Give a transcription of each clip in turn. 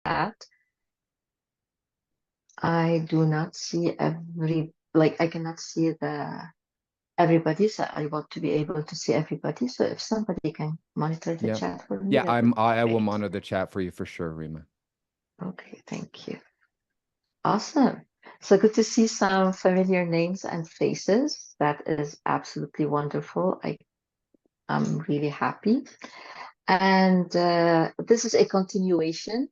chat, I do not see I cannot see everybody, so I want to be able to see everybody. So if somebody can monitor the Yeah. chat for me, Yeah, that would be I will great. monitor the chat for you for sure, Rima. Okay, thank you. Awesome. So good to see some familiar names and faces. That is absolutely wonderful. I'm really happy. And this is a continuation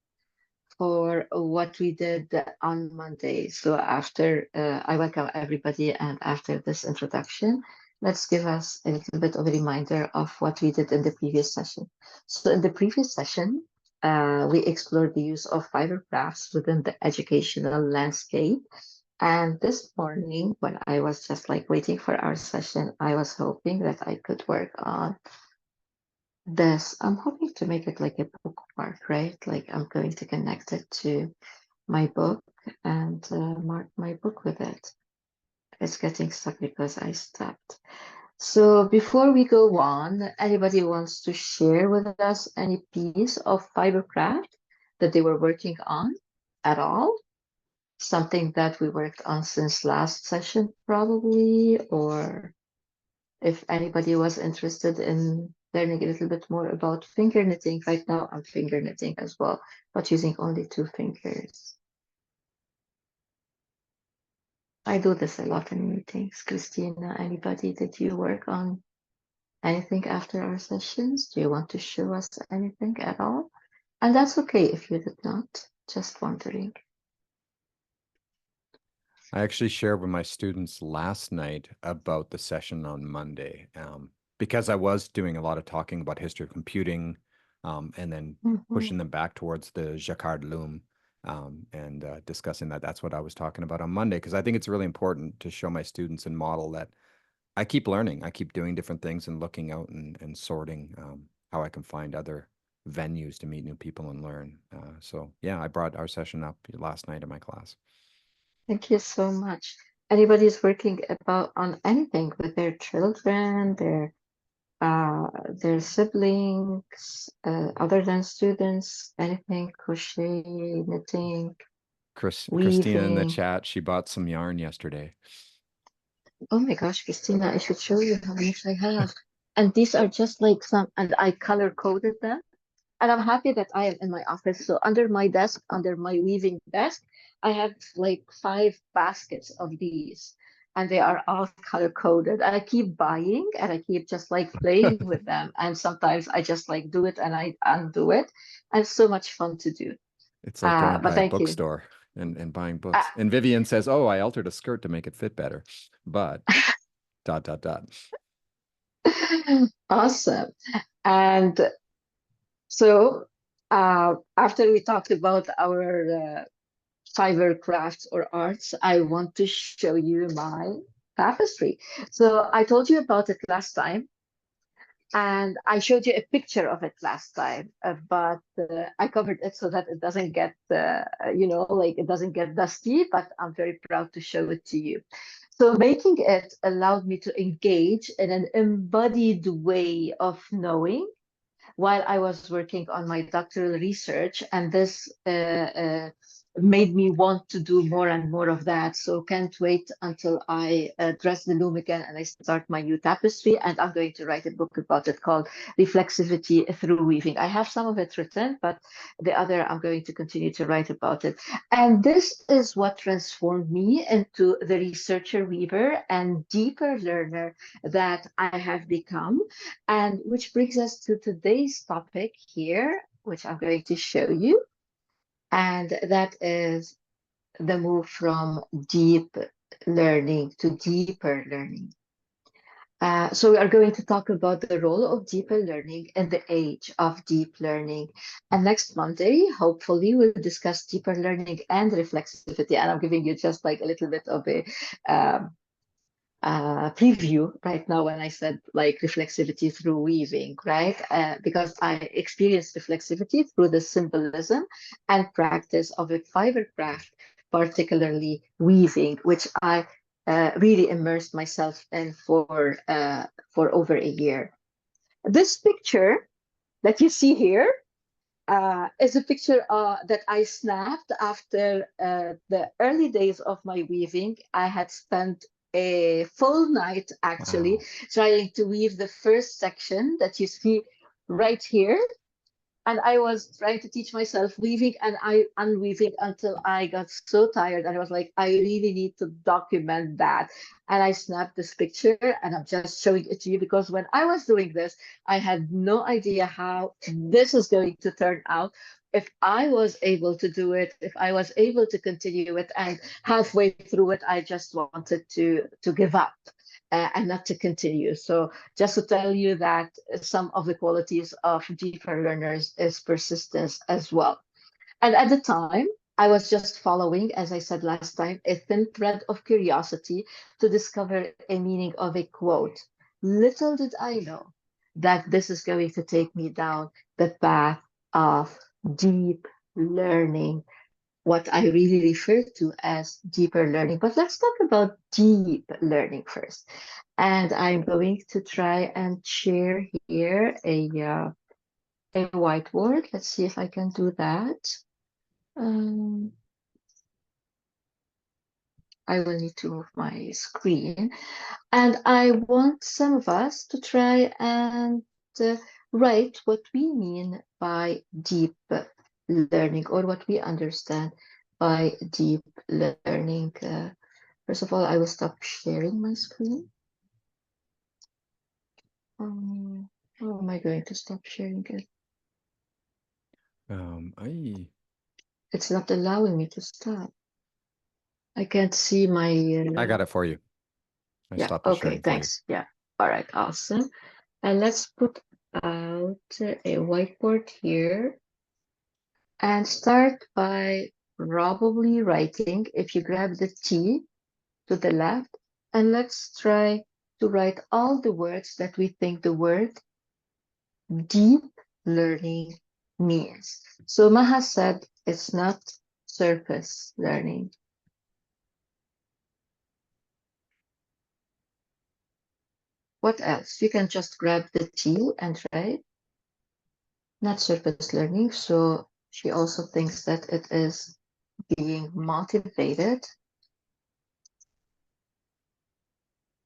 for what we did on Monday. So after I welcome everybody, and after this introduction, let's give us a little bit of a reminder of what we did in the previous session. So in the previous session, we explored the use of fiber graphs within the educational landscape. And this morning, when I was just like waiting for our session, I was hoping that I could work on this. I'm hoping to make it like a bookmark, right? Like I'm going to connect it to my book and mark my book with it. It's getting stuck because I stopped. So before we go on, anybody wants to share with us any piece of fibercraft that they were working on at all? Something that we worked on since last session, probably, or if anybody was interested in learning a little bit more about finger knitting. Right now, I'm finger knitting as well, but using only 2 fingers. I do this a lot in meetings. Christina, anybody, did you work on anything after our sessions? Do you want to show us anything at all? And that's okay if you did not, just wondering. I actually shared with my students last night about the session on Monday, because I was doing a lot of talking about history of computing, and then Mhm. pushing them back towards the Jacquard loom, and discussing that. That's what I was talking about on Monday, because I think it's really important to show my students and model that I keep learning. I keep doing different things and looking out and sorting, how I can find other venues to meet new people and learn. So yeah, I brought our session up last night in my class. Thank you so much. Anybody's working about on anything with their children, their siblings, other than students, anything, crochet, knitting, Christina in the weaving. chat, she bought some yarn yesterday. Oh my gosh, Christina, I should show you how much I have. And these are just like some, and I color coded them. And I'm happy that I am in my office. So under my desk, under my weaving desk, I have like 5 baskets of these. And they are all color coded. And I keep buying and I keep just like playing with them. And sometimes I just like do it and I undo it. And it's so much fun to do. It's like going But by a thank you. bookstore and buying Uh, books. And Vivian says, "Oh, I altered a skirt to make it fit better." But dot dot dot. awesome. And so after we talked about our fiber crafts or arts, I want to show you my tapestry. So I told you about it last time, and I showed you a picture of it last time, but I covered it so that it doesn't get, like it doesn't get dusty, but I'm very proud to show it to you. So making it allowed me to engage in an embodied way of knowing while I was working on my doctoral research, and this made me want to do more and more of that. So can't wait until I dress the loom again and I start my new tapestry. And I'm going to write a book about it called Reflexivity Through Weaving. I have some of it written, but the other I'm going to continue to write about it. And this is what transformed me into the researcher weaver and deeper learner that I have become. And which brings us to today's topic here, which I'm going to show you. And that is the move from deep learning to deeper learning. So we are going to talk about the role of deeper learning in the age of deep learning. And next Monday, hopefully, we'll discuss deeper learning and reflexivity. And I'm giving you just like a little bit of a preview right now when I said like reflexivity through weaving, right? Because I experienced reflexivity through the symbolism and practice of a fiber craft, particularly weaving, which I really immersed myself in for over a year. This picture that you see here is a picture that I snapped after the early days of my weaving. I had spent a full night actually Wow. trying to weave the first section that you see right here, and I was trying to teach myself weaving and I unweaving until I got so tired. And I was like, I really need to document that. And I snapped this picture and I'm just showing it to you because when I was doing this, I had no idea how this is going to turn out. If I was able to do it, if I was able to continue it, and halfway through it, I just wanted to give up and not to continue. So just to tell you that some of the qualities of deeper learners is persistence as well. And at the time, I was just following, as I said last time, a thin thread of curiosity to discover a meaning of a quote. Little did I know that this is going to take me down the path of deep learning, what I really refer to as deeper learning. But let's talk about deep learning first. And I'm going to try and share here a whiteboard. Let's see if I can do that. I will need to move my screen. And I want some of us to try and write what we mean by deep learning or what we understand by deep learning. First of all, I will stop sharing my screen. How am I going to stop sharing it? It's not allowing me to stop. I can't see my. I got it for you. I Yeah. stopped the Okay. sharing for you. Thanks. Yeah. All right. Awesome. And let's put out a whiteboard here and start by probably writing. If you grab the T to the left, and let's try to write all the words that we think the word deep learning means. So Maha said it's not surface learning. What else? You can just grab the T and write not surface learning. So she also thinks that it is being motivated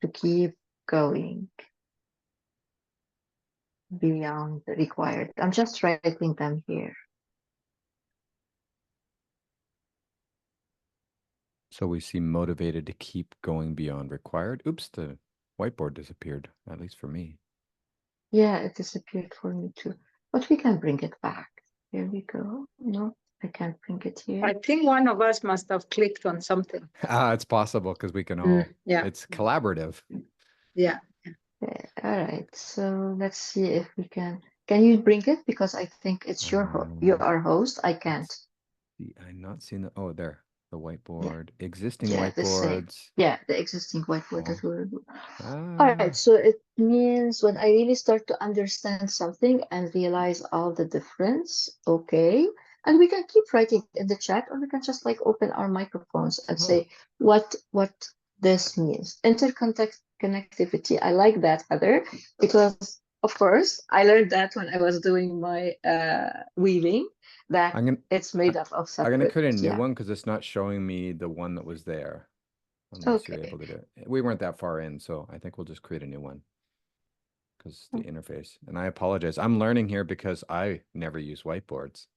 to keep going beyond the required. I'm just writing them here. So we seem motivated to keep going beyond required. Oops, the whiteboard disappeared, at least for me. Yeah, it disappeared for me too. But we can bring it back. Here we go. No, I can't bring it here. I think one of us must have clicked on something. It's possible because we can all, Yeah. it's collaborative. Yeah. Okay, all right, so let's see if we can you bring it? Because I think it's you're our host. I can't. I'm not seeing the, oh, there, the whiteboard, existing Yeah, the same. whiteboards. Yeah, the existing whiteboard that Oh. we're all right, so it means when I really start to understand something and realize all the difference, okay, and we can keep writing in the chat, or we can just like open our microphones and say what this means. Intercontext connectivity. I like that, Heather, because of course I learned that when I was doing my weaving, that it's made up of I'm gonna separate. create a new one because it's not showing me the one that was there. Unless you're able to do it. We weren't that far in, so I think we'll just create a new one because the interface. And I apologize. I'm learning here because I never use whiteboards,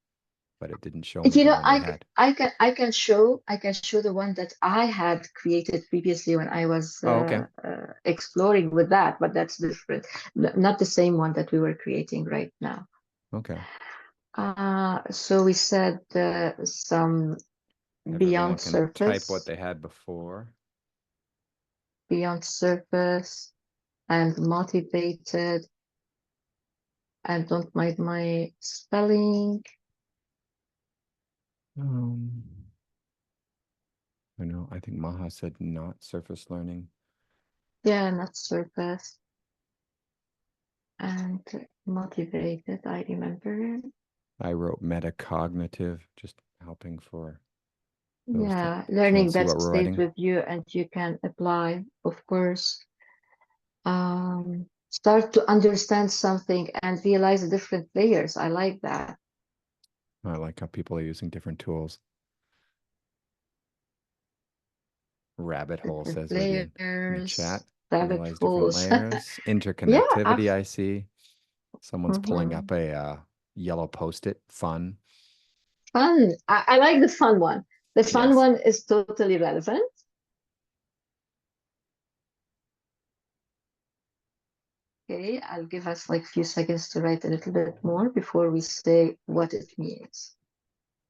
but it didn't show me You the know, one we had. I can show the one that I had created previously when I was exploring with that, but that's different. Not the same one that we were creating right now. Okay. So we said some beyond surface. Type what they had before. Beyond surface and motivated. And don't mind my spelling. I know. I think Maha said not surface learning. Yeah, not surface. And motivated, I remember. I wrote metacognitive, just helping for those yeah, learning that stays writing with you and you can apply, of course. Start to understand something and realize different layers. I like that. I like how people are using different tools. Rabbit hole, Different says Vivian in the chat. layers, rabbit Realize different holes. layers. Yeah, Interconnectivity, I see. Someone's pulling mhm. up a yellow post-it. Fun. Fun. I like the fun one. The fun Yes. one is totally relevant. Okay, I'll give us like a few seconds to write a little bit more before we say what it means.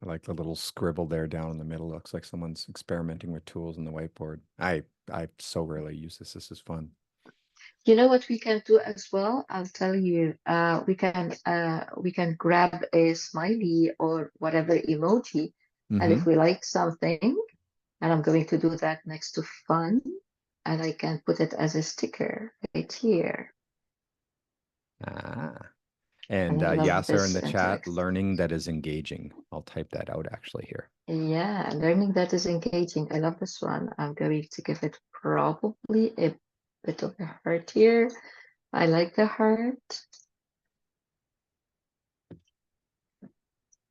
I like the little scribble there down in the middle. Looks like someone's experimenting with tools in the whiteboard. I so rarely use this. This is fun. You know what we can do as well? I'll tell you. We can grab a smiley or whatever emoji, and if Mm-hmm. we like something, and I'm going to do that next to fun, and I can put it as a sticker right here. Ah. And And I love Yasser in this the chat, interaction. learning that is engaging. I'll type that out actually here. Yeah, learning that is engaging. I love this one. I'm going to give it probably a bit of a heart here. I like the heart.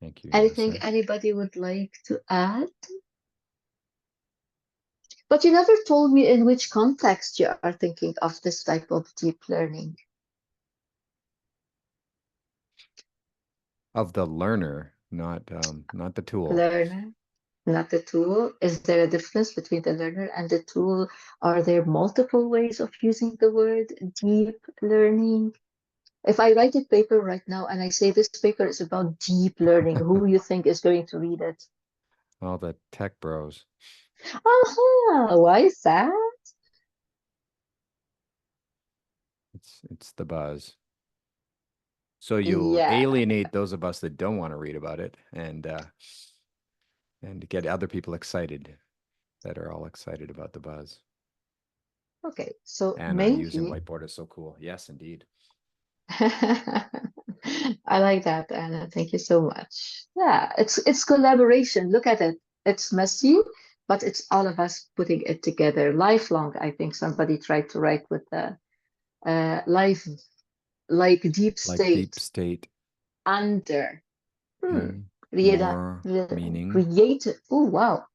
Thank you, Anything Yasser. anybody would like to add? But you never told me in which context you are thinking of this type of deep learning. Of the learner, not the tool. Learner, not the tool. Is there a difference between the learner and the tool? Are there multiple ways of using the word deep learning? If I write a paper right now and I say this paper is about deep learning, who you think is going to read it? All the tech bros. Aha, why is that? It's the buzz. So you'll Yeah, alienate those of us that don't want to read about it and get other people excited that are all excited about the buzz. okay, so And using mainly whiteboard is so cool. Yes, indeed. I like that, Anna. Thank you so much. Yeah, it's collaboration. Look at it. It's messy, but it's all of us putting it together. Lifelong, I think somebody tried to write with the life like deep Like deep state state. under. Okay. Create, More meaning. creative. Oh, wow.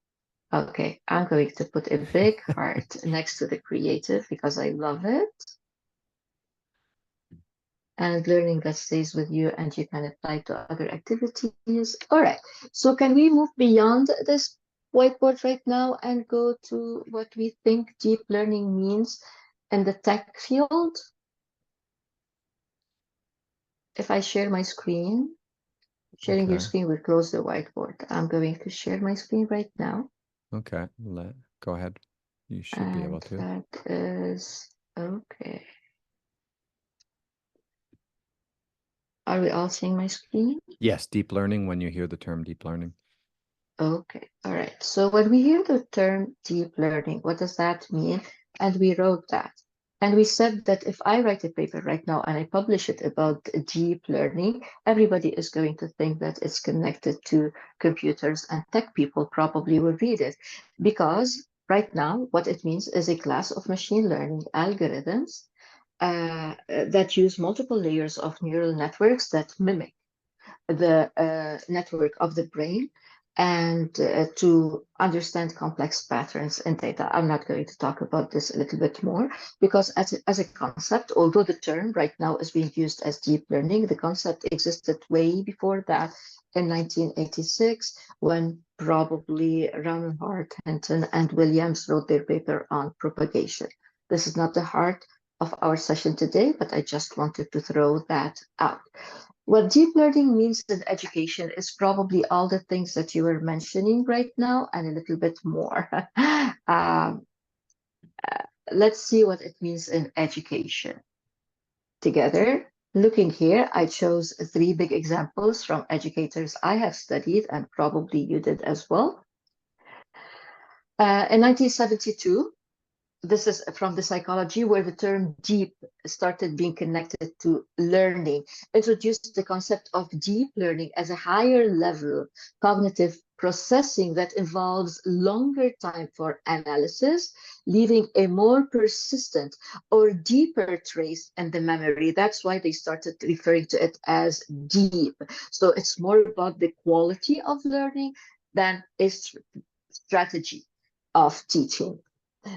Okay, I'm going to put a big heart next to the creative because I love it. And learning that stays with you and you can apply to other activities. All right, so can we move beyond this whiteboard right now and go to what we think deep learning means in the tech field? If I share my screen, sharing your Okay. screen will close the whiteboard. I'm going to share my screen right now. Okay. Go ahead. You should be able And to. that is okay. Are we all seeing my screen? Yes, deep learning when you hear the term deep learning. Okay, all right. So when we hear the term deep learning, what does that mean? And we wrote that. And we said that if I write a paper right now and I publish it about deep learning, everybody is going to think that it's connected to computers and tech people probably will read it. Because right now, what it means is a class of machine learning algorithms that use multiple layers of neural networks that mimic the network of the brain and to understand complex patterns in data. I'm not going to talk about this a little bit more because as a concept, although the term right now is being used as deep learning, the concept existed way before that in 1986 when probably Ramhart, Hinton, and Williams wrote their paper on propagation. This is not the heart of our session today, but I just wanted to throw that out. What deep learning means in education is probably all the things that you were mentioning right now and a little bit more. um, let's see what it means in education. Together, looking here, I chose three big examples from educators I have studied, and probably you did as well. In 1972, this is from the psychology where the term deep started being connected to learning, introduced the concept of deep learning as a higher level cognitive processing that involves longer time for analysis, leaving a more persistent or deeper trace in the memory. That's why they started referring to it as deep. So it's more about the quality of learning than a strategy of teaching.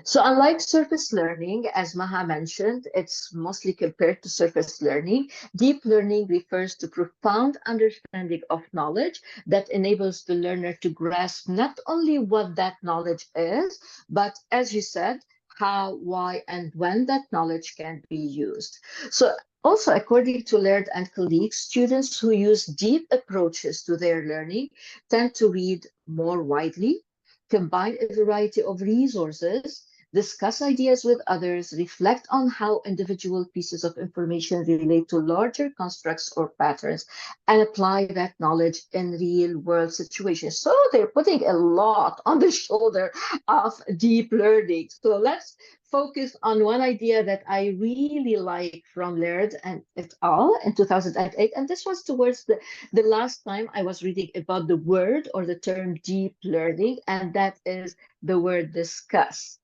So unlike surface learning, as Maha mentioned, it's mostly compared to surface learning. Deep learning refers to profound understanding of knowledge that enables the learner to grasp not only what that knowledge is, but as you said, how, why, and when that knowledge can be used. So also, according to Laird and colleagues, students who use deep approaches to their learning tend to read more widely, combine a variety of resources, discuss ideas with others, reflect on how individual pieces of information relate to larger constructs or patterns, and apply that knowledge in real world situations. So they're putting a lot on the shoulder of deep learning. So let's focus on one idea that I really like from Laird and et al. In 2008. And this was towards the last time I was reading about the word or the term deep learning, and that is the word discuss.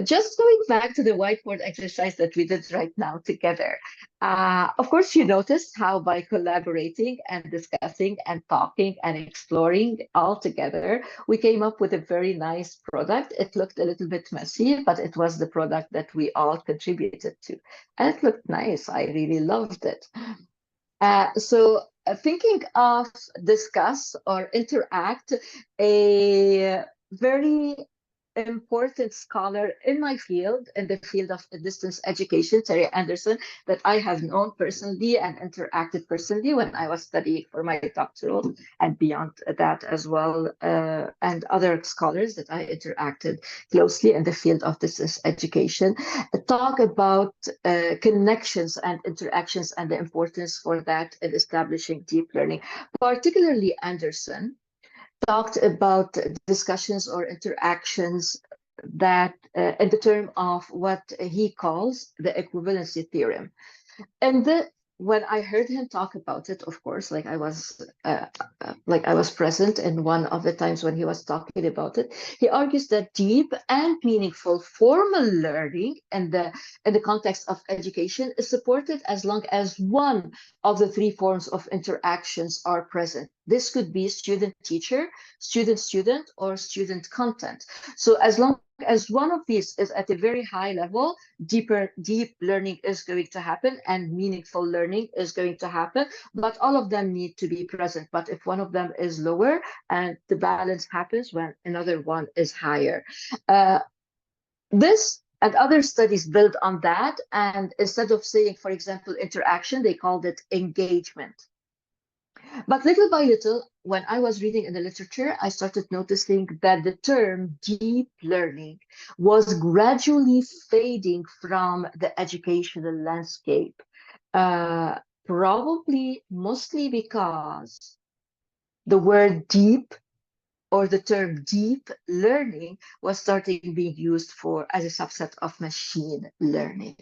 Just going back to the whiteboard exercise that we did right now together. Of course, you noticed how by collaborating and discussing and talking and exploring all together, we came up with a very nice product. It looked a little bit messy, but it was the product that we all contributed to. And it looked nice. I really loved it. Thinking of discuss or interact, a very important scholar in my field, in the field of distance education, Terry Anderson, that I have known personally and interacted personally when I was studying for my doctoral and beyond that as well, and other scholars that I interacted closely in the field of distance education, talk about connections and interactions and the importance for that in establishing deep learning. Particularly Anderson talked about discussions or interactions that in the term of what he calls the equivalency theorem. And when I heard him talk about it, of course, like I was present in one of the times when he was talking about it, he argues that deep and meaningful formal learning in the context of education is supported as long as one of the three forms of interactions are present. This could be student-teacher, student-student, or student-content. So as long as one of these is at a very high level, deep learning is going to happen and meaningful learning is going to happen, but all of them need to be present. But if one of them is lower, and the balance happens when another one is higher. This and other studies build on that, and instead of saying, for example, interaction, they called it engagement. But little by little, when I was reading in the literature, I started noticing that the term deep learning was gradually fading from the educational landscape, probably mostly because the word deep or the term deep learning was starting being used as a subset of machine learning.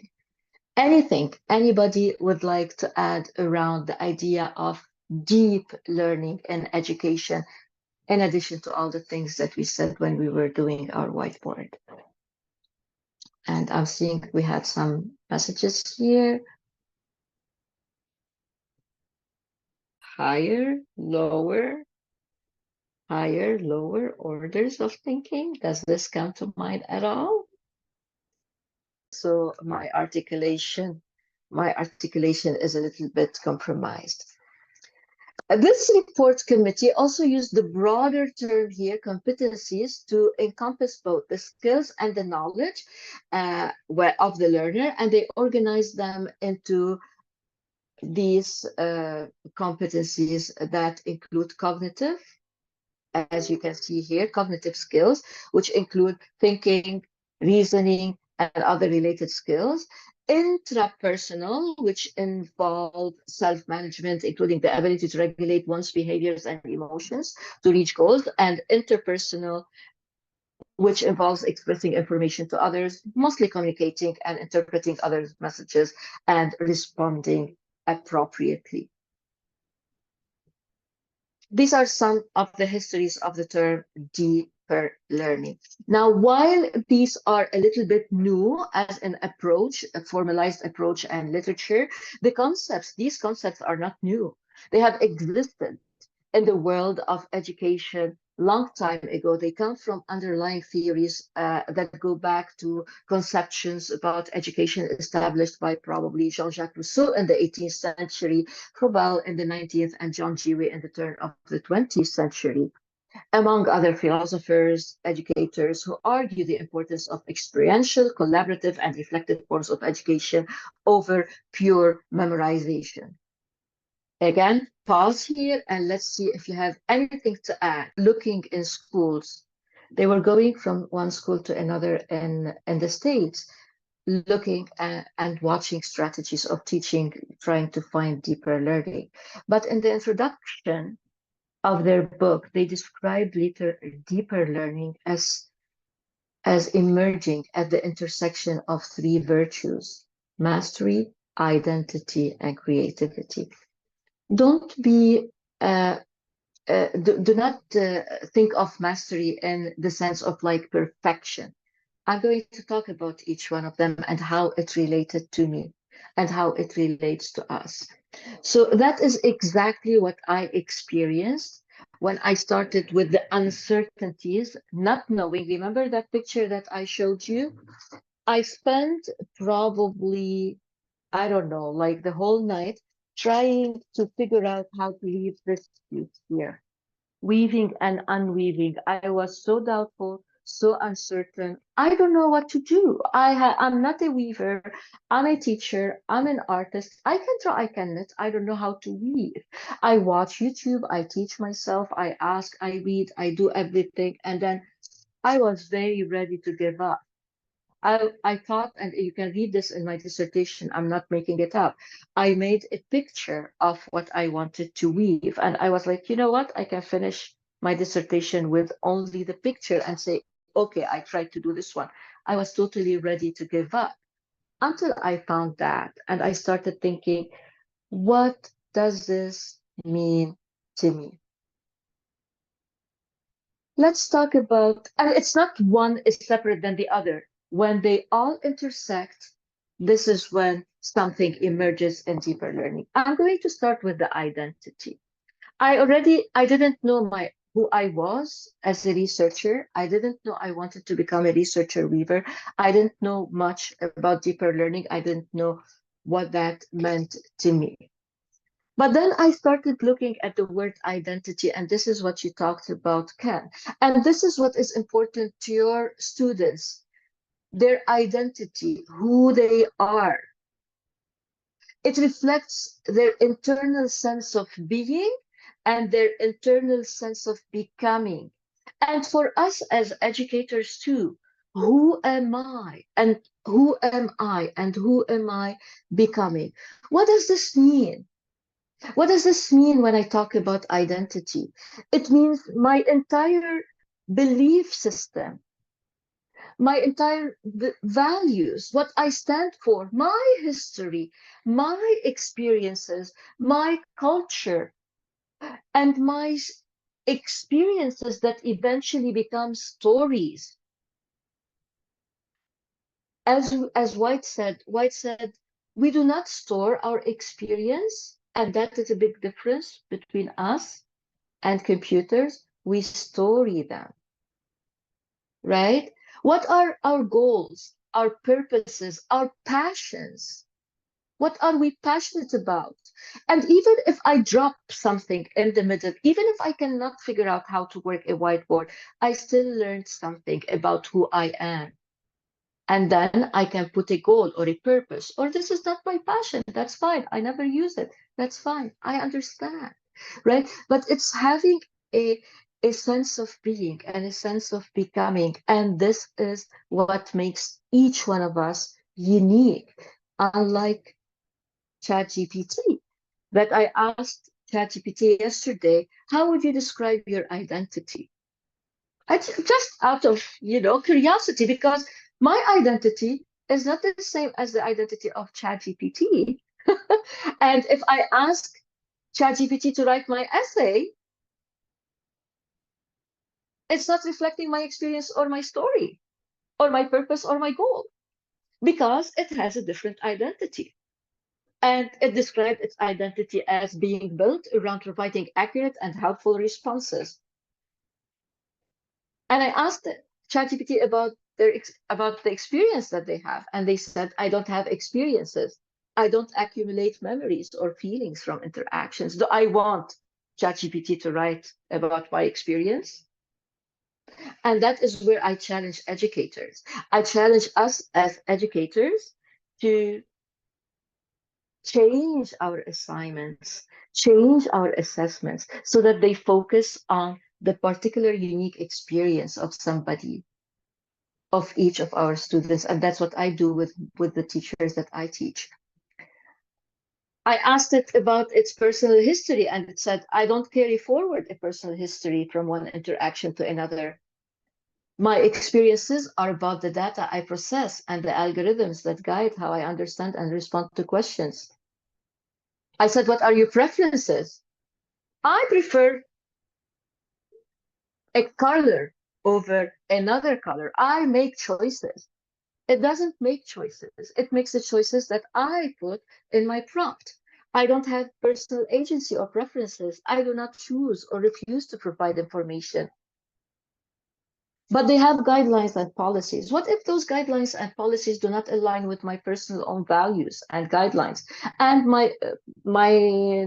Anything anybody would like to add around the idea of deep learning in education, in addition to all the things that we said when we were doing our whiteboard? And I'm seeing we had some messages here. Higher, lower orders of thinking. Does this come to mind at all? So my articulation is a little bit compromised. This report committee also used the broader term here, competencies, to encompass both the skills and the knowledge of the learner, and they organized them into these competencies that include cognitive, as you can see here, cognitive skills, which include thinking, reasoning, and other related skills. Intrapersonal, which involve self-management, including the ability to regulate one's behaviors and emotions to reach goals. And interpersonal, which involves expressing information to others, mostly communicating and interpreting others' messages and responding appropriately. These are some of the histories of the term deeper learning. Now, while these are a little bit new as an approach, a formalized approach and literature, these concepts are not new. They have existed in the world of education long time ago. They come from underlying theories that go back to conceptions about education established by probably Jean-Jacques Rousseau in the 18th century, Froebel in the 19th, and John Dewey in the turn of the 20th century, among other philosophers, educators who argue the importance of experiential, collaborative, and reflective forms of education over pure memorization. Again, pause here and let's see if you have anything to add. Looking in schools, they were going from one school to another in the States, looking at, and watching strategies of teaching, trying to find deeper learning. But in the introduction of their book, they described deeper learning as emerging at the intersection of three virtues: mastery, identity, and creativity. Don't be do not think of mastery in the sense of like perfection. I'm going to talk about each one of them and how it related to me and how it relates to us. So that is exactly what I experienced when I started with the uncertainties, not knowing. Remember that picture that I showed you? I spent probably, I don't know, like the whole night trying to figure out how to leave this suit here, weaving and unweaving. I was so doubtful, so uncertain. I don't know what to do. I'm not a weaver. I'm a teacher. I'm an artist. I can draw, I can knit. I don't know how to weave. I watch YouTube. I teach myself. I ask, I read, I do everything. And then I was very ready to give up. I thought, and you can read this in my dissertation, I'm not making it up. I made a picture of what I wanted to weave. And I was like, you know what? I can finish my dissertation with only the picture and say, okay, I tried to do this one. I was totally ready to give up until I found that. And I started thinking, what does this mean to me? Let's talk about, and it's not one is separate than the other. When they all intersect, this is when something emerges in deeper learning. I'm going to start with the identity. I didn't know who I was as a researcher. I didn't know I wanted to become a researcher weaver. I didn't know much about deeper learning. I didn't know what that meant to me. But then I started looking at the word identity, and this is what you talked about, Ken. And this is what is important to your students, their identity, who they are. It reflects their internal sense of being and their internal sense of becoming. And for us as educators too, who am I? And who am I? And who am I becoming? What does this mean? What does this mean when I talk about identity? It means my entire belief system, my entire values, what I stand for, my history, my experiences, my culture, and my experiences that eventually become stories. As White said, we do not store our experience, and that is a big difference between us and computers. We story them, right? What are our goals, our purposes, our passions? What are we passionate about? And even if I drop something in the middle, even if I cannot figure out how to work a whiteboard, I still learned something about who I am. And then I can put a goal or a purpose, or this is not my passion. That's fine. I never use it. That's fine. I understand, right? But it's having a, a sense of being and a sense of becoming. And this is what makes each one of us unique, unlike ChatGPT. That I asked ChatGPT yesterday, how would you describe your identity? Just out of curiosity, because my identity is not the same as the identity of ChatGPT. And if I ask ChatGPT to write my essay, It's not reflecting my experience or my story or my purpose or my goal because it has a different identity. And it described its identity as being built around providing accurate and helpful responses. And I asked ChatGPT about about the experience that they have, and they said, I don't have experiences. I don't accumulate memories or feelings from interactions. Do I want ChatGPT to write about my experience? And that is where I challenge educators. I challenge us as educators to change our assignments, change our assessments so that they focus on the particular unique experience of somebody, of each of our students. And that's what I do with the teachers that I teach. I asked it about its personal history, and it said, I don't carry forward a personal history from one interaction to another. My experiences are about the data I process and the algorithms that guide how I understand and respond to questions. I said, what are your preferences? I prefer a color over another color. I make choices. It doesn't make choices. It makes the choices that I put in my prompt. I don't have personal agency or preferences. I do not choose or refuse to provide information. But they have guidelines and policies. What if those guidelines and policies do not align with my personal own values and guidelines and my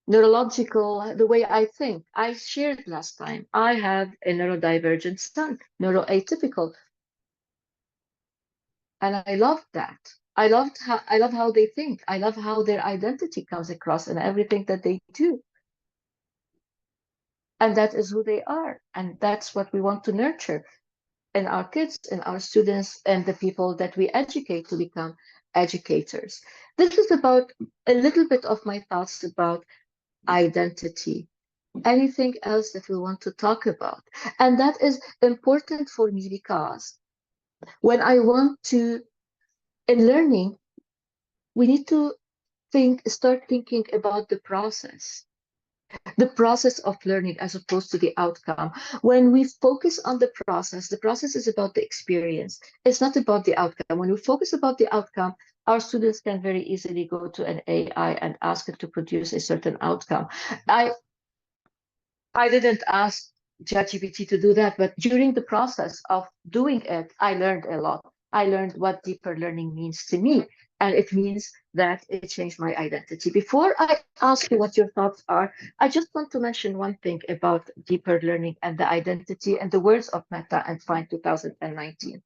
neurological, the way I think? I shared last time. I have a neurodivergent son, neuroatypical, and I love that. I love how they think. I love how their identity comes across in everything that they do. And that is who they are. And that's what we want to nurture in our kids, in our students, and the people that we educate to become educators. This is about a little bit of my thoughts about identity. Anything else that we want to talk about? And that is important for me because when I want to, in learning, we need to start thinking about the process of learning as opposed to the outcome. When we focus on the process is about the experience. It's not about the outcome. When we focus about the outcome, our students can very easily go to an AI and ask it to produce a certain outcome. I didn't ask ChatGPT to do that, but during the process of doing it, I learned a lot. I learned what deeper learning means to me, and it means that it changed my identity. Before I ask you what your thoughts are, I just want to mention one thing about deeper learning and the identity and the words of Meta and Fine 2019.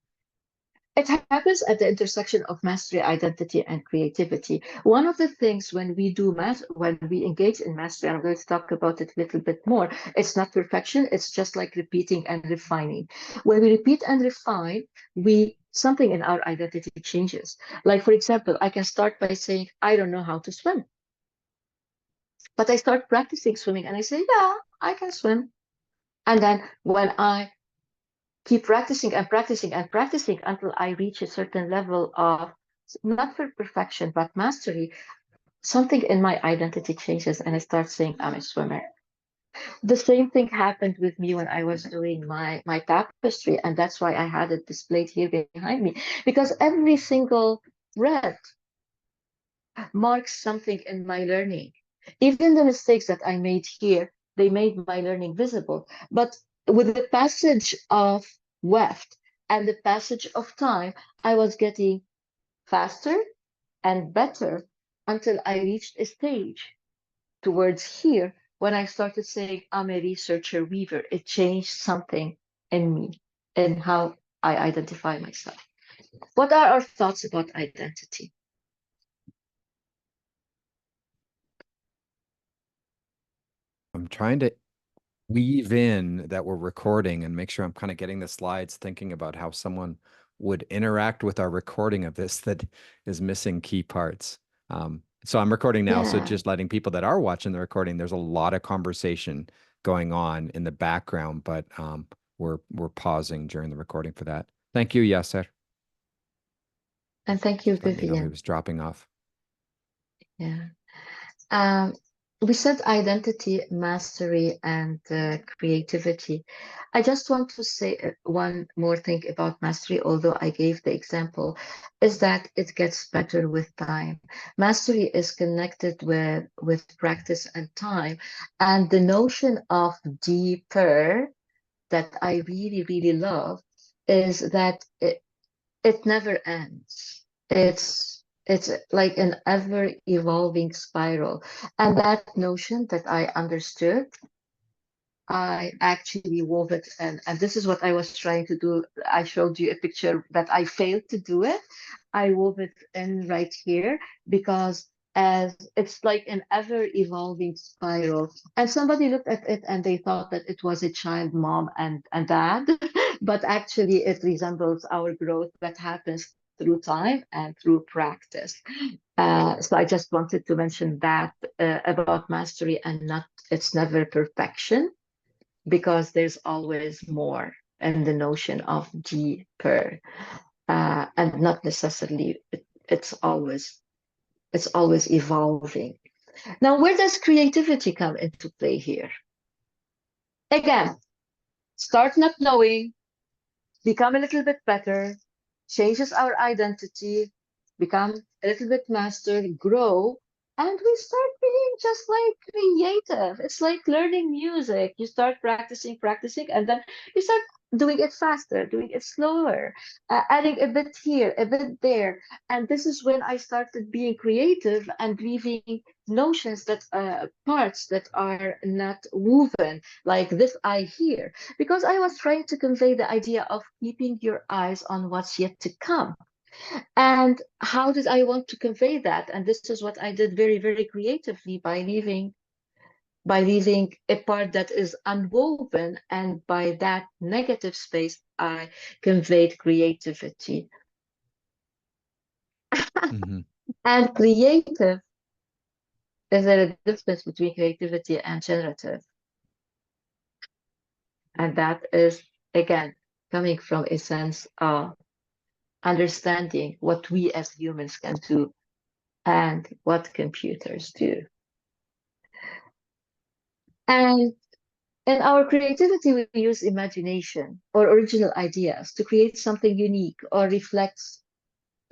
It happens at the intersection of mastery, identity, and creativity. One of the things when we do math, when we engage in mastery, and I'm going to talk about it a little bit more, it's not perfection, it's just like repeating and refining. When we repeat and refine, something in our identity changes. Like, for example, I can start by saying, I don't know how to swim. But I start practicing swimming and I say, yeah, I can swim. And then when I keep practicing and practicing and practicing until I reach a certain level of not for perfection, but mastery, something in my identity changes and I start saying I'm a swimmer. The same thing happened with me when I was doing my tapestry, and that's why I had it displayed here behind me, because every single thread marks something in my learning. Even the mistakes that I made here, they made my learning visible. But with the passage of weft and the passage of time, I was getting faster and better until I reached a stage towards here when I started saying, I'm a researcher weaver. It changed something in me and how I identify myself. What are our thoughts about identity? I'm trying to weave in that we're recording and make sure I'm kind of getting the slides, thinking about how someone would interact with our recording of this that is missing key parts. So I'm recording now. So Yeah. just letting people that are watching the recording, there's a lot of conversation going on in the background, but we're pausing during the recording for that. Thank you, Yasser. And thank you, Just let me know he Vivian. was dropping off. Yeah. Um, we said identity, mastery, and creativity. I just want to say one more thing about mastery, although I gave the example, is that it gets better with time. Mastery is connected with practice and time. And the notion of deeper that I really, really love is that it never ends. It's like an ever evolving spiral. And that notion that I understood, I actually wove it, and this is what I was trying to do. I showed you a picture that I failed to do it. I wove it in right here because as it's like an ever evolving spiral. And somebody looked at it and they thought that it was a child, mom, and dad, but actually it resembles our growth that happens through time and through practice. So I just wanted to mention that about mastery and not, it's never perfection because there's always more and the notion of deeper and not necessarily it's always evolving. Now, where does creativity come into play here? Again, start not knowing, become a little bit better, changes our identity, become a little bit master, grow, and we start being just like creative. It's like learning music. You start practicing, practicing, and then you start doing it faster, doing it slower, adding a bit here, a bit there. And this is when I started being creative and leaving notions that parts that are not woven, like this eye here, because I was trying to convey the idea of keeping your eyes on what's yet to come. And how did I want to convey that? And this is what I did very, very creatively by leaving a part that is unwoven, and by that negative space, I conveyed creativity. Mhm. And creative, is there a difference between creativity and generative? And that is, again, coming from a sense of understanding what we as humans can do and what computers do. And in our creativity, we use imagination or original ideas to create something unique or reflects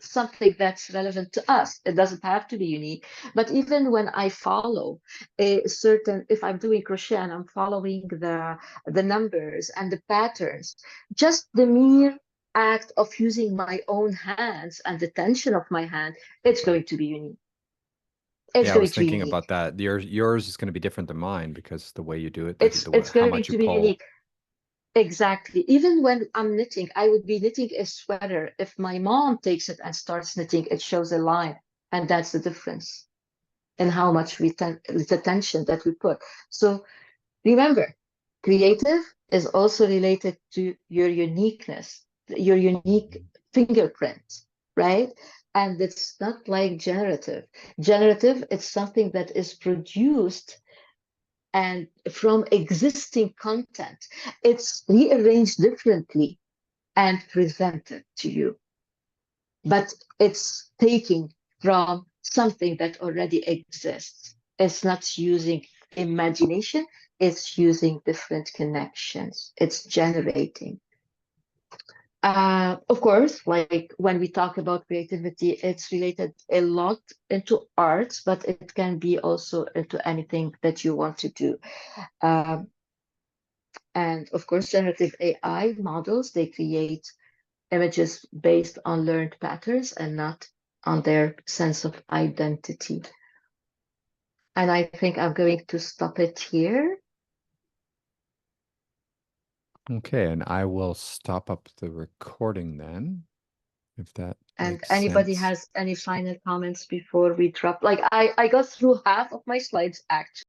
something that's relevant to us. It doesn't have to be unique, but even when I follow a certain, if I'm doing crochet and I'm following the numbers and the patterns, just the mere act of using my own hands and the tension of my hand, it's going to be unique. It's Yeah, I going was to be thinking unique. about that. Yours is going to be different than mine because the way you do it, the way, It's how going much you to be pull. unique. Exactly. Even when I'm knitting, I would be knitting a sweater. If my mom takes it and starts knitting, it shows a line. And that's the difference in how much the attention that we put. So remember, creative is also related to your uniqueness, your unique fingerprint, right? And it's not like generative. Generative, it's something that is produced and from existing content. It's rearranged differently and presented to you, but it's taking from something that already exists. It's not using imagination, it's using different connections, it's generating. Of course, like when we talk about creativity, it's related a lot into arts, but it can be also into anything that you want to do. Um, And of course, generative AI models, they create images based on learned patterns and not on their sense of identity. And I think I'm going to stop it here. Okay, and I will stop up the recording then, if that And makes anybody sense. has any final comments before we drop? Like I got through half of my slides actually.